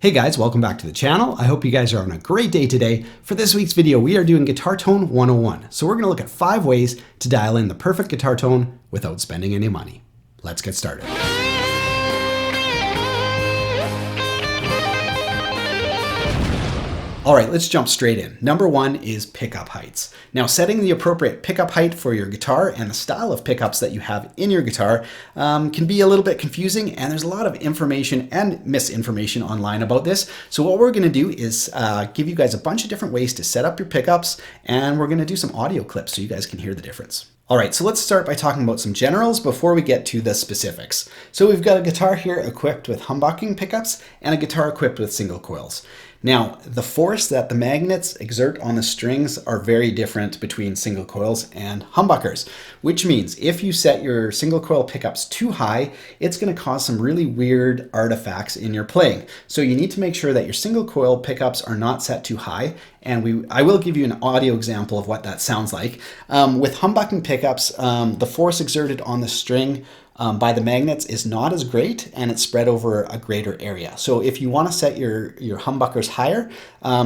Hey guys, welcome back to the channel. I hope you guys are on a great day today. For this week's video, we are doing Guitar Tone 101. So we're gonna look at 5 ways to dial in the perfect guitar tone without spending any money. Let's get started. All right, let's jump straight in. Number 1 is pickup heights. Now, setting the appropriate pickup height for your guitar and the style of pickups that you have in your guitar can be a little bit confusing, and there's a lot of information and misinformation online about this. So what we're gonna do is give you guys a bunch of different ways to set up your pickups, and we're gonna do some audio clips so you guys can hear the difference. All right, so let's start by talking about some generals before we get to the specifics. So we've got a guitar here equipped with humbucking pickups and a guitar equipped with single coils. Now, the force that the magnets exert on the strings are very different between single coils and humbuckers, which means if you set your single coil pickups too high, it's going to cause some really weird artifacts in your playing. So you need to make sure that your single coil pickups are not set too high, and I will give you an audio example of what that sounds like. With humbucking pickups, the force exerted on the string by the magnets is not as great, and it's spread over a greater area. So if you want to set your humbuckers higher,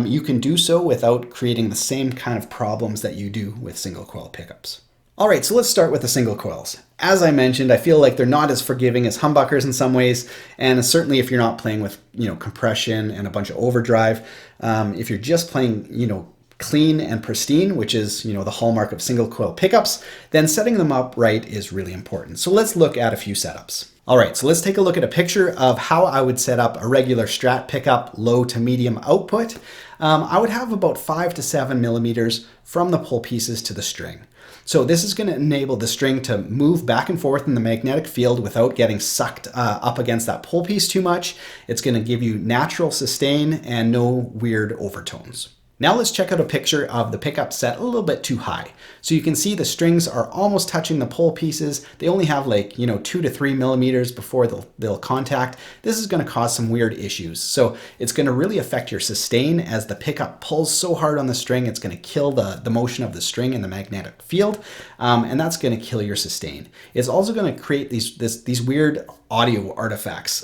you can do so without creating the same kind of problems that you do with single coil pickups. All right, so let's start with the single coils. As I mentioned, I feel like they're not as forgiving as humbuckers in some ways, and certainly if you're not playing with compression and a bunch of overdrive, if you're just playing clean and pristine, which is the hallmark of single coil pickups, then setting them up right is really important. So let's look at a few setups. All right, so let's take a look at a picture of how I would set up a regular Strat pickup low to medium output. I would have about 5 to 7 millimeters from the pull pieces to the string. So this is going to enable the string to move back and forth in the magnetic field without getting sucked up against that pull piece too much. It's going to give you natural sustain and no weird overtones. Now let's check out a picture of the pickup set a little bit too high. So you can see the strings are almost touching the pull pieces. They only have 2 to 3 millimeters before they'll contact. This is going to cause some weird issues. So it's going to really affect your sustain as the pickup pulls so hard on the string. It's going to kill the motion of the string in the magnetic field, and that's going to kill your sustain. It's also going to create these weird audio artifacts.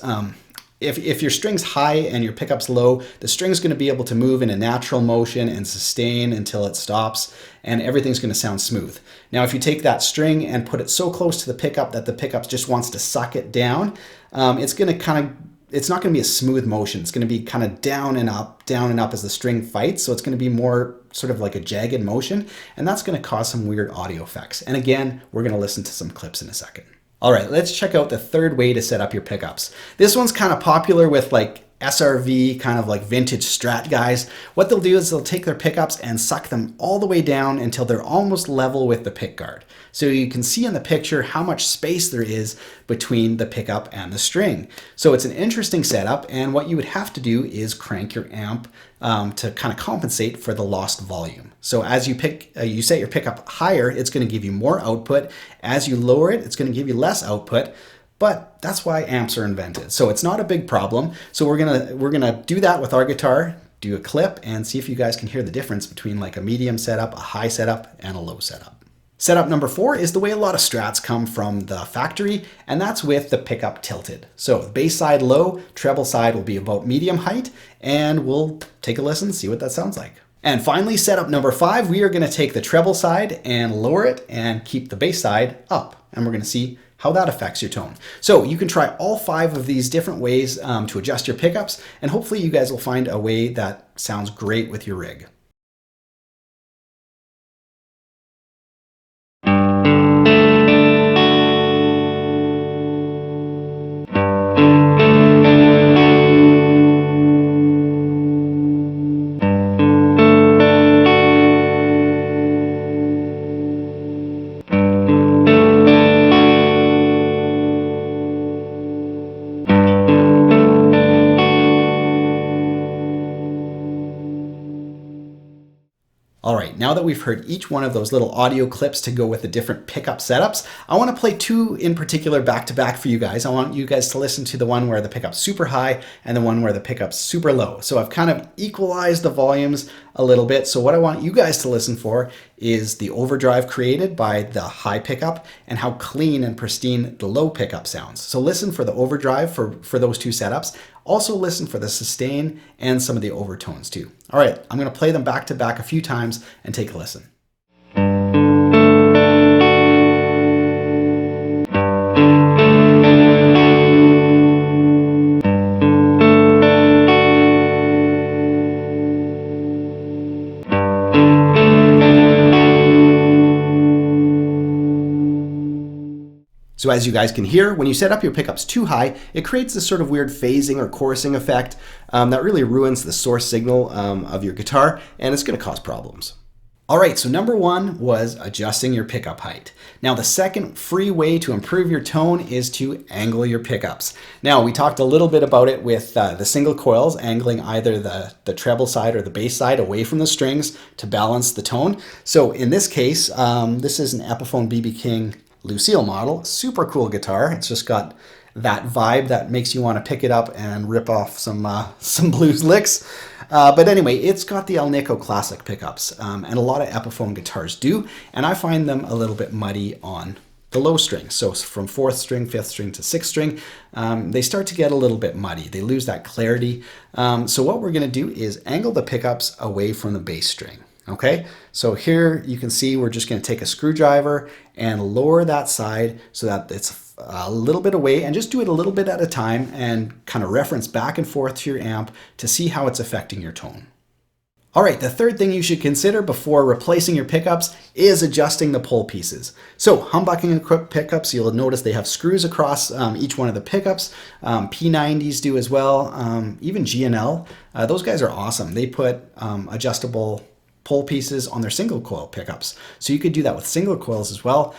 If your string's high and your pickup's low, the string's going to be able to move in a natural motion and sustain until it stops, and everything's going to sound smooth. Now, if you take that string and put it so close to the pickup that the pickup just wants to suck it down, it's not going to be a smooth motion. It's going to be kind of down and up as the string fights. So it's going to be more sort of like a jagged motion, and that's going to cause some weird audio effects. And again, we're going to listen to some clips in a second. All right, let's check out the third way to set up your pickups. This one's kind of popular with SRV, kind of like vintage Strat guys. What they'll do is they'll take their pickups and suck them all the way down until they're almost level with the pick guard. So you can see in the picture how much space there is between the pickup and the string. So it's an interesting setup, and what you would have to do is crank your amp to kind of compensate for the lost volume. So as you set your pickup higher, it's going to give you more output. As you lower it, it's going to give you less output. But that's why amps are invented. So it's not a big problem. So we're gonna do that with our guitar, do a clip, and see if you guys can hear the difference between like a medium setup, a high setup, and a low setup. Setup number 4 is the way a lot of Strats come from the factory, and that's with the pickup tilted. So bass side low, treble side will be about medium height, and we'll take a listen, see what that sounds like. And finally, setup number 5, we are gonna take the treble side and lower it and keep the bass side up, and we're gonna see how that affects your tone. So you can try all 5 of these different ways to adjust your pickups, and hopefully you guys will find a way that sounds great with your rig. All right, now that we've heard each one of those little audio clips to go with the different pickup setups, I want to play 2 in particular back to back for you guys. I want you guys to listen to the one where the pickup's super high and the one where the pickup's super low. So I've kind of equalized the volumes a little bit. So what I want you guys to listen for is the overdrive created by the high pickup and how clean and pristine the low pickup sounds. So listen for the overdrive for those two setups. Also listen for the sustain and some of the overtones too. All right, I'm going to play them back to back a few times and take a listen. So as you guys can hear, when you set up your pickups too high, it creates this sort of weird phasing or chorusing effect that really ruins the source signal of your guitar, and it's going to cause problems. All right, so number one was adjusting your pickup height. Now the second free way to improve your tone is to angle your pickups. Now we talked a little bit about it with the single coils, angling either the treble side or the bass side away from the strings to balance the tone. So in this case, this is an Epiphone BB King Lucille model, super cool guitar. It's just got that vibe that makes you want to pick it up and rip off some blues licks. But anyway, it's got the Alnico classic pickups, and a lot of Epiphone guitars do, and I find them a little bit muddy on the low strings. So from 4th string, 5th string to 6th string, they start to get a little bit muddy. They lose that clarity. So what we're going to do is angle the pickups away from the bass string. Okay, so here you can see we're just going to take a screwdriver and lower that side so that it's a little bit away, and just do it a little bit at a time and kind of reference back and forth to your amp to see how it's affecting your tone. All right, the third thing you should consider before replacing your pickups is adjusting the pull pieces. So humbucking equipped pickups, you'll notice they have screws across each one of the pickups. P90s do as well, even G&L. Those guys are awesome. They put adjustable pull pieces on their single coil pickups. So you could do that with single coils as well.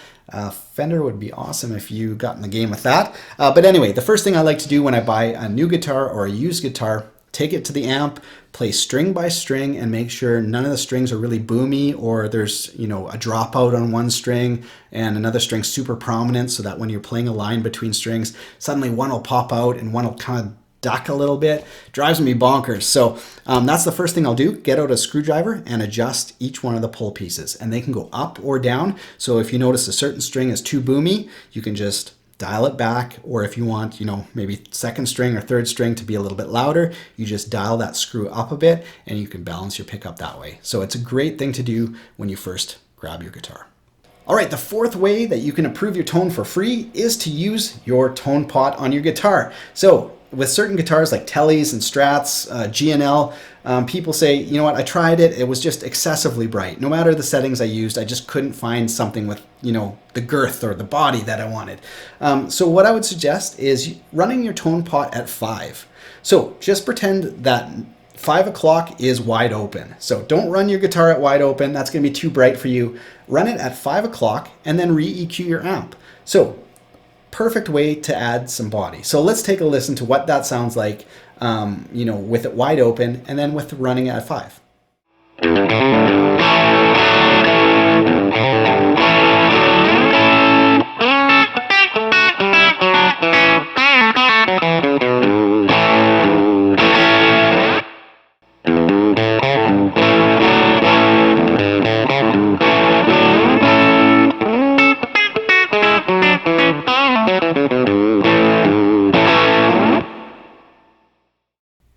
Fender would be awesome if you got in the game with that. But anyway, the first thing I like to do when I buy a new guitar or a used guitar, take it to the amp, play string by string, and make sure none of the strings are really boomy, or there's, a dropout on one string and another string super prominent, so that when you're playing a line between strings, suddenly one will pop out and one will kind of duck a little bit. Drives me bonkers. So that's the first thing I'll do. Get out a screwdriver and adjust each one of the pull pieces, and they can go up or down. So if you notice a certain string is too boomy, you can just dial it back, or if you want, maybe 2nd string or 3rd string to be a little bit louder, you just dial that screw up a bit and you can balance your pickup that way. So it's a great thing to do when you first grab your guitar. All right, the fourth way that you can improve your tone for free is to use your tone pot on your guitar. So with certain guitars like Tellys and Strats, G&L, people say, you know what, I tried it, it was just excessively bright. No matter the settings I used, I just couldn't find something with, the girth or the body that I wanted. So what I would suggest is running your tone pot at 5. So just pretend that 5 o'clock is wide open. So don't run your guitar at wide open, that's gonna be too bright for you. Run it at 5 o'clock and then re-EQ your amp. So perfect way to add some body. So let's take a listen to what that sounds like, with it wide open and then with running at 5.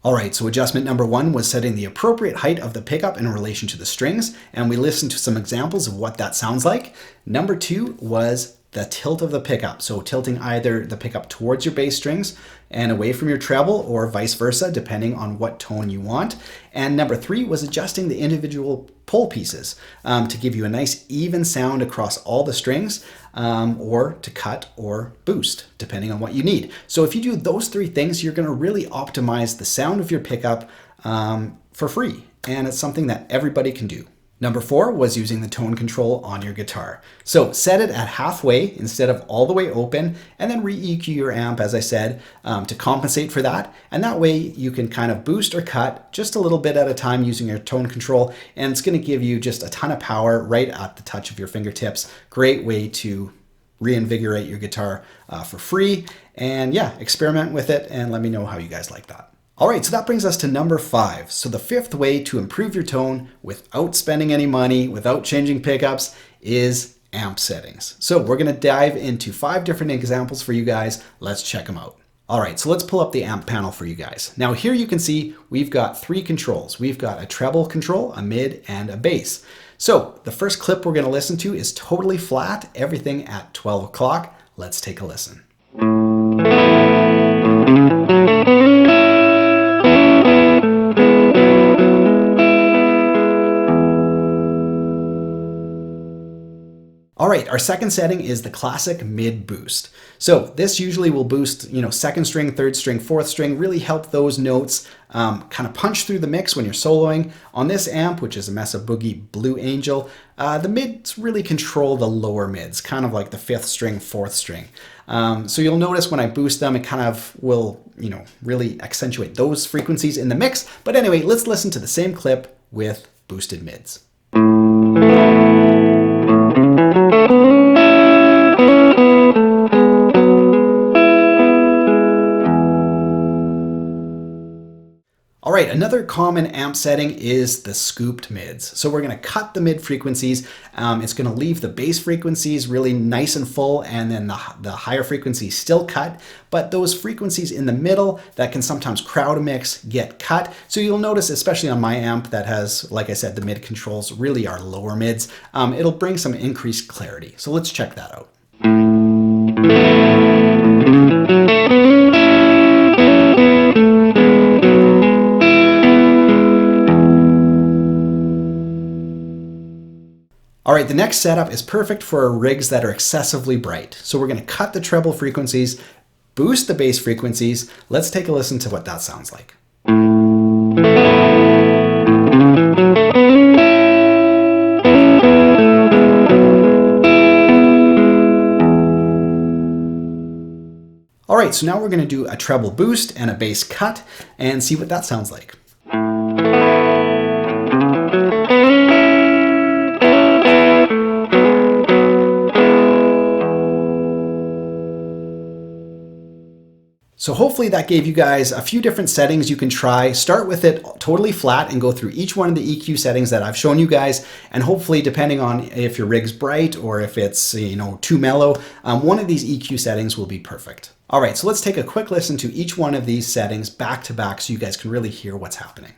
All right, so adjustment number 1 was setting the appropriate height of the pickup in relation to the strings, and we listened to some examples of what that sounds like. Number 2 was the tilt of the pickup, so tilting either the pickup towards your bass strings and away from your treble, or vice versa, depending on what tone you want. And number 3 was adjusting the individual pull pieces to give you a nice even sound across all the strings, or to cut or boost, depending on what you need. So if you do those 3 things, you're going to really optimize the sound of your pickup for free, and it's something that everybody can do. Number 4 was using the tone control on your guitar. So set it at halfway instead of all the way open, and then re-EQ your amp, as I said, to compensate for that. And that way you can kind of boost or cut just a little bit at a time using your tone control, and it's going to give you just a ton of power right at the touch of your fingertips. Great way to reinvigorate your guitar for free. And yeah, experiment with it and let me know how you guys like that. All right, so that brings us to number 5. So the 5th way to improve your tone without spending any money, without changing pickups, is amp settings. So we're going to dive into 5 different examples for you guys. Let's check them out. All right, so let's pull up the amp panel for you guys. Now here you can see we've got 3 controls. We've got a treble control, a mid, and a bass. So the first clip we're going to listen to is totally flat, everything at 12 o'clock. Let's take a listen. All right, our second setting is the classic mid boost. So this usually will boost, second string, third string, fourth string, really help those notes kind of punch through the mix when you're soloing. On this amp, which is a Mesa Boogie Blue Angel, the mids really control the lower mids, kind of like the 5th string, 4th string. So you'll notice when I boost them, it kind of will, really accentuate those frequencies in the mix. But anyway, let's listen to the same clip with boosted mids. All right, another common amp setting is the scooped mids. So we're going to cut the mid frequencies. It's going to leave the bass frequencies really nice and full, and then the higher frequencies still cut. But those frequencies in the middle that can sometimes crowd a mix get cut. So you'll notice, especially on my amp that has, like I said, the mid controls really are lower mids, it'll bring some increased clarity. So let's check that out. All right, the next setup is perfect for rigs that are excessively bright. So we're going to cut the treble frequencies, boost the bass frequencies. Let's take a listen to what that sounds like. All right, so now we're going to do a treble boost and a bass cut and see what that sounds like. So hopefully that gave you guys a few different settings you can try. Start with it totally flat and go through each one of the EQ settings that I've shown you guys. And hopefully, depending on if your rig's bright or if it's too mellow, one of these EQ settings will be perfect. All right, so let's take a quick listen to each one of these settings back to back so you guys can really hear what's happening.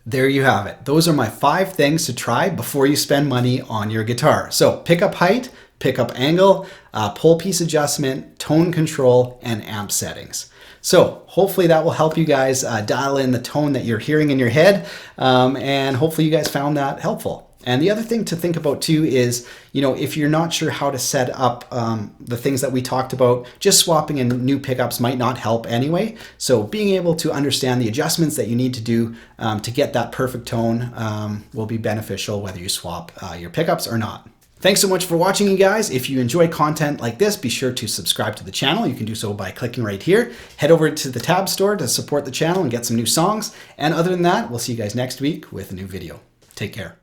There you have it. Those are my 5 things to try before you spend money on your guitar. So pickup height, pickup angle, pole piece adjustment, tone control, and amp settings. So hopefully that will help you guys dial in the tone that you're hearing in your head, and hopefully you guys found that helpful. And the other thing to think about too is, if you're not sure how to set up the things that we talked about, just swapping in new pickups might not help anyway. So being able to understand the adjustments that you need to do to get that perfect tone will be beneficial whether you swap your pickups or not. Thanks so much for watching, you guys. If you enjoy content like this, be sure to subscribe to the channel. You can do so by clicking right here. Head over to the tab store to support the channel and get some new songs. And other than that, we'll see you guys next week with a new video. Take care.